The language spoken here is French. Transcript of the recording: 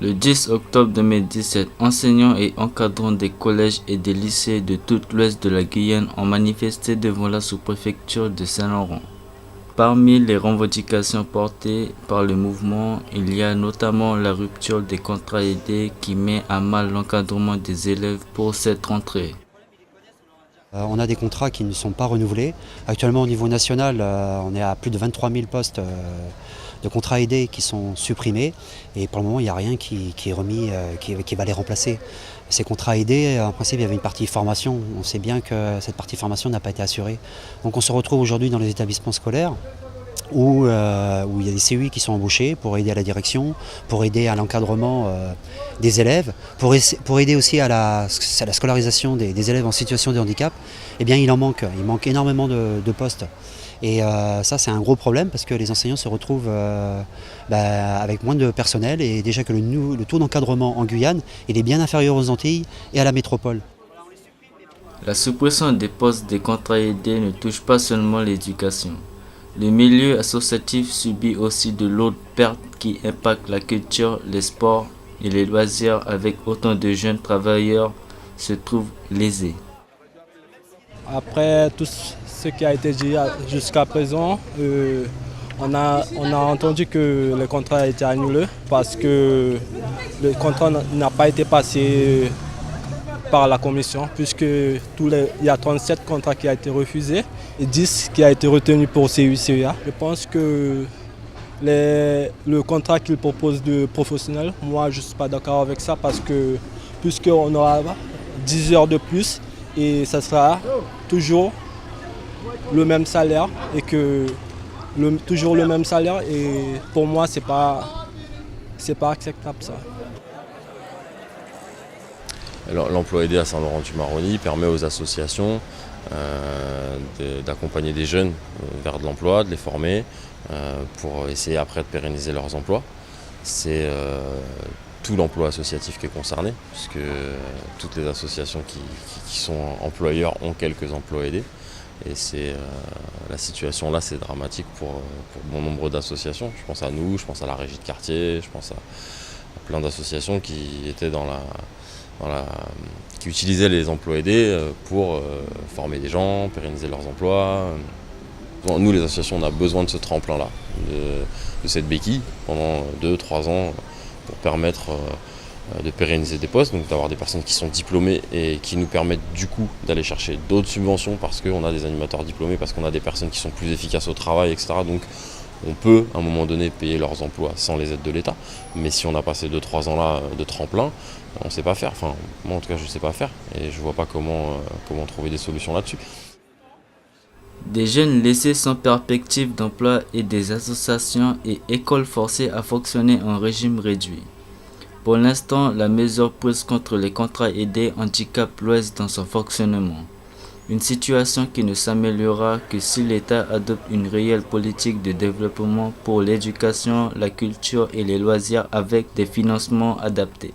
Le 10 octobre 2017, enseignants et encadrants des collèges et des lycées de tout l'ouest de la Guyane ont manifesté devant la sous-préfecture de Saint-Laurent. Parmi les revendications portées par le mouvement, il y a notamment la rupture des contrats aidés qui met à mal l'encadrement des élèves pour cette rentrée. On a des contrats qui ne sont pas renouvelés. Actuellement, au niveau national, on est à plus de 23 000 postes de contrats aidés qui sont supprimés. Et pour le moment, il n'y a rien qui est remis, qui va les remplacer. Ces contrats aidés, en principe, il y avait une partie formation. On sait bien que cette partie formation n'a pas été assurée. Donc on se retrouve aujourd'hui dans les établissements scolaires où il y a des CUI qui sont embauchés pour aider à la direction, pour aider à l'encadrement des élèves, pour aider aussi à la scolarisation des élèves en situation de handicap. Eh bien, il manque énormément de postes. Et ça, c'est un gros problème parce que les enseignants se retrouvent avec moins de personnel et déjà que le taux d'encadrement en Guyane, il est bien inférieur aux Antilles et à la métropole. La suppression des postes des contrats aidés ne touche pas seulement l'éducation. Le milieu associatif subit aussi de lourdes pertes qui impactent la culture, les sports et les loisirs avec autant de jeunes travailleurs se trouvent lésés. Après tout ce qui a été dit jusqu'à présent, on a entendu que le contrat a été annulé parce que le contrat n'a pas été passé par la commission puisque il y a 37 contrats qui ont été refusés et 10 qui ont été retenus pour CUCEA. Je pense que le contrat qu'il propose de professionnel, moi je ne suis pas d'accord avec ça parce que puisqu'on aura 10 heures de plus et ça sera toujours le même salaire et toujours le même salaire et pour moi c'est pas acceptable ça. L'emploi aidé à Saint-Laurent-du-Maroni permet aux associations d'accompagner des jeunes vers de l'emploi, de les former pour essayer après de pérenniser leurs emplois. C'est tout l'emploi associatif qui est concerné, puisque toutes les associations qui sont employeurs ont quelques emplois aidés. Et la situation là, c'est dramatique pour bon nombre d'associations. Je pense à nous, je pense à la régie de quartier, je pense à plein d'associations qui étaient qui utilisaient les emplois aidés pour former des gens, pérenniser leurs emplois. Nous, les associations, on a besoin de ce tremplin-là, de cette béquille pendant 2-3 ans pour permettre de pérenniser des postes, donc d'avoir des personnes qui sont diplômées et qui nous permettent du coup d'aller chercher d'autres subventions parce qu'on a des animateurs diplômés, parce qu'on a des personnes qui sont plus efficaces au travail, etc. Donc on peut à un moment donné payer leurs emplois sans les aides de l'État, mais si on a passé 2-3 ans là de tremplin, on ne sait pas faire. Enfin, moi en tout cas je ne sais pas faire et je ne vois pas comment trouver des solutions là-dessus. Des jeunes laissés sans perspective d'emploi et des associations et écoles forcées à fonctionner en régime réduit. Pour l'instant, la mesure prise contre les contrats aidés handicape l'Ouest dans son fonctionnement. Une situation qui ne s'améliorera que si l'État adopte une réelle politique de développement pour l'éducation, la culture et les loisirs avec des financements adaptés.